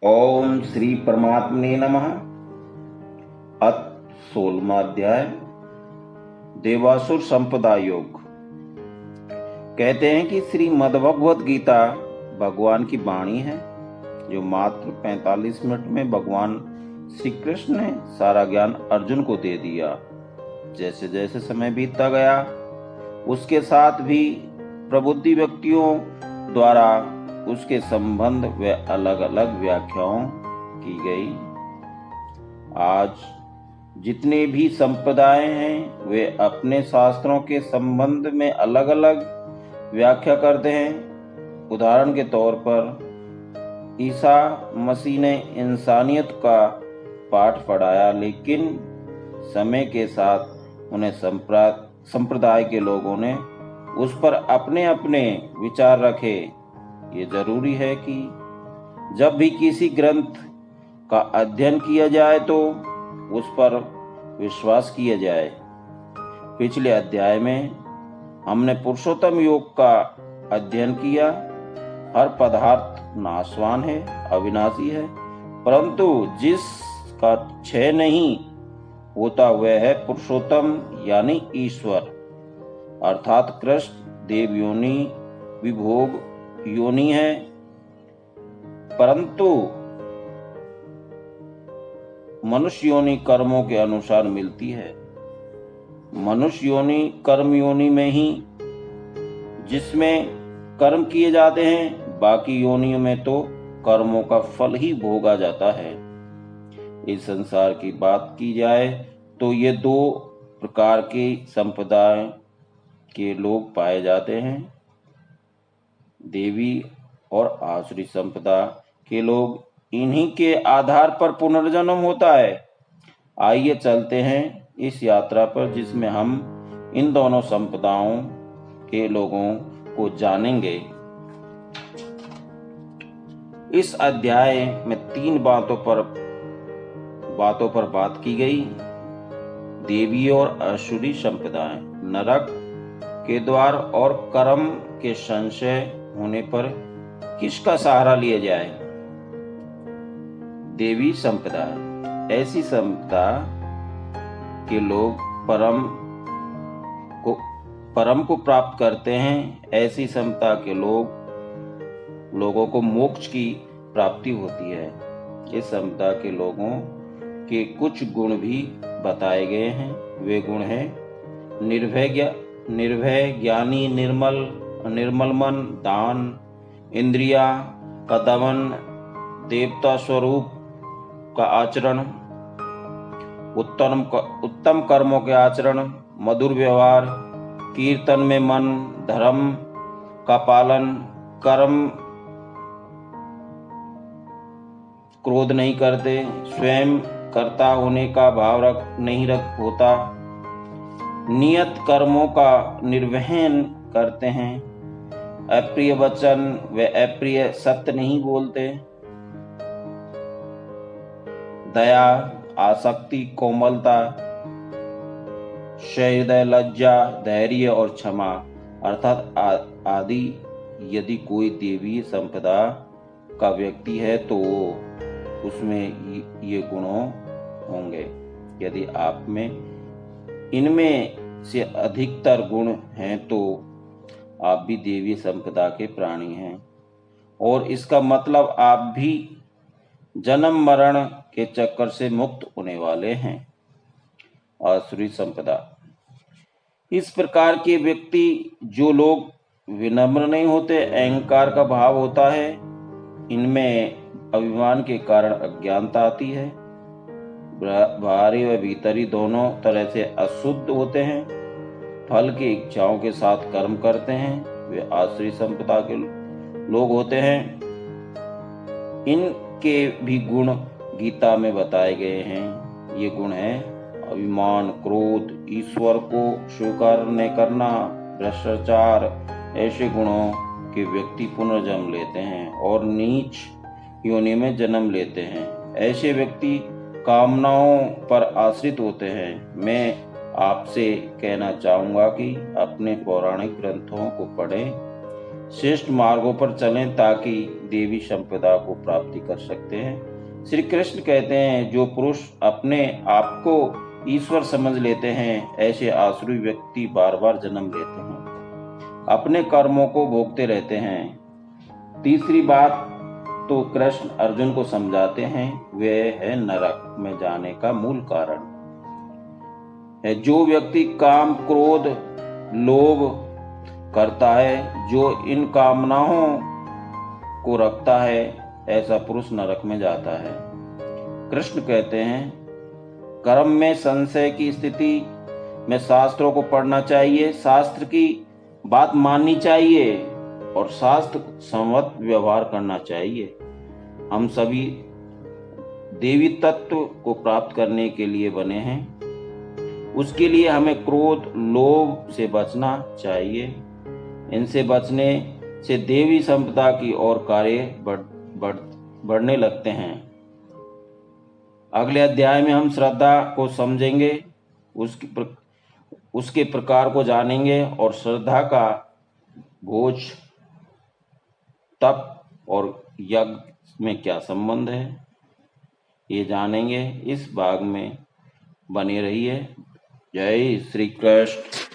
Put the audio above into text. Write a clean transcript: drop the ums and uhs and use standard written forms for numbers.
ओम श्री परमात्मने नमः। अथ 16वां अध्याय देवासुर संपदा योग। कहते हैं कि श्रीमद् भगवत गीता भगवान की वाणी है, जो मात्र 45 मिनट में भगवान श्री कृष्ण ने सारा ज्ञान अर्जुन को दे दिया। जैसे जैसे समय बीतता गया, उसके साथ भी प्रबुद्धि व्यक्तियों द्वारा उसके संबंध व अलग अलग व्याख्याओं की गई। आज जितने भी संप्रदाय हैं, वे अपने शास्त्रों के संबंध में अलग अलग व्याख्या करते हैं। उदाहरण के तौर पर ईसा मसीह ने इंसानियत का पाठ पढ़ाया, लेकिन समय के साथ उन्हें संप्रदाय के लोगों ने उस पर अपने अपने विचार रखे। ये जरूरी है कि जब भी किसी ग्रंथ का अध्ययन किया जाए तो उस पर विश्वास किया जाए। पिछले अध्याय में हमने पुरुषोत्तम योग का अध्ययन किया। हर पदार्थ नाशवान है, अविनाशी है, परंतु जिसका क्षय नहीं होता वह है पुरुषोत्तम यानी ईश्वर, अर्थात कृष्ण। देव योनि विभोग योनि है, परंतु मनुष्य योनि कर्मों के अनुसार मिलती है। मनुष्य योनि कर्म योनि में ही जिसमें कर्म किए जाते हैं, बाकी योनियों में तो कर्मों का फल ही भोगा जाता है। इस संसार की बात की जाए तो ये दो प्रकार के संप्रदाय के लोग पाए जाते हैं। देवी और आसुरी संपदा के लोग, इन्हीं के आधार पर पुनर्जन्म होता है। आइए चलते हैं इस यात्रा पर, जिसमें हम इन दोनों संप्रदायों के लोगों को जानेंगे। इस अध्याय में 3 बातों पर बात की गई। देवी और आसुरी संप्रदाय, नरक के द्वार और कर्म के संशय होने पर किसका सहारा लिया जाए। देवी संप्रदाय, ऐसी संपदा के लोग परम को प्राप्त करते हैं। ऐसी संपदा के लोगों को मोक्ष की प्राप्ति होती है। इस संपदा के लोगों के कुछ गुण भी बताए गए हैं। वे गुण हैं निर्भय, ज्ञानी, निर्मल मन, दान, इंद्रिया का दमन, देवता स्वरूप का आचरण, उत्तम कर्मों के आचरण, मधुर व्यवहार, कीर्तन में मन, धर्म का पालन, कर्म क्रोध नहीं करते, स्वयं कर्ता होने का भाव नहीं होता, नियत कर्मों का निर्वहन करते हैं, अप्रिय वचन व अप्रिय सत्य नहीं बोलते, दया, आसक्ति, कोमलता, हृदय, लज्जा, धैर्य और क्षमा अर्थात आदि। यदि कोई देवी संपदा का व्यक्ति है तो उसमें ये गुणों होंगे। यदि आप में इनमें से अधिकतर गुण हैं तो आप भी देवी संपदा के प्राणी हैं, और इसका मतलब आप भी जन्म मरण के चक्कर से मुक्त होने वाले हैं। आसुरी संपदा, इस प्रकार के व्यक्ति, जो लोग विनम्र नहीं होते, अहंकार का भाव होता है, इनमें अभिमान के कारण अज्ञानता आती है, बाहरी व भीतरी दोनों तरह से अशुद्ध होते हैं, फल की इच्छाओं के साथ कर्म करते हैं, वे आसुरी संपदा के लोग होते हैं। इनके भी गुण गीता में बताए गए हैं। ये गुण हैं अभिमान, क्रोध, ईश्वर को स्वीकार न करना, भ्रष्टाचार। ऐसे गुणों के व्यक्ति पुनर्जन्म लेते हैं और नीच योनि में जन्म लेते हैं। ऐसे व्यक्ति कामनाओं पर आश्रित होते हैं। मैं आपसे कहना चाहूंगा कि अपने पौराणिक ग्रंथों को पढ़ें, श्रेष्ठ मार्गों पर चलें ताकि देवी संपदा को प्राप्ति कर सकते हैं। श्री कृष्ण कहते हैं, जो पुरुष अपने आप को ईश्वर समझ लेते हैं, ऐसे आसुरी व्यक्ति बार बार जन्म लेते हैं, अपने कर्मों को भोगते रहते हैं। तीसरी बात तो कृष्ण अर्जुन को समझाते हैं, वह है नरक में जाने का मूल कारण है। जो व्यक्ति काम, क्रोध, लोभ करता है, जो इन कामनाओं को रखता है, ऐसा पुरुष नरक में जाता है। कृष्ण कहते हैं, कर्म में संशय की स्थिति में शास्त्रों को पढ़ना चाहिए, शास्त्र की बात माननी चाहिए और शास्त्र संवत व्यवहार करना चाहिए। हम सभी देवी तत्व को प्राप्त करने के लिए बने हैं, उसके लिए हमें क्रोध, लोभ से बचना चाहिए। इनसे बचने से देवी संपदा की ओर कार्य बढ़ने लगते हैं। अगले अध्याय में हम श्रद्धा को समझेंगे, उसके प्रकार को जानेंगे और श्रद्धा का भोज, तप और यज्ञ में क्या संबंध है, ये जानेंगे। इस भाग में बने रहिए। जय श्री कृष्ण।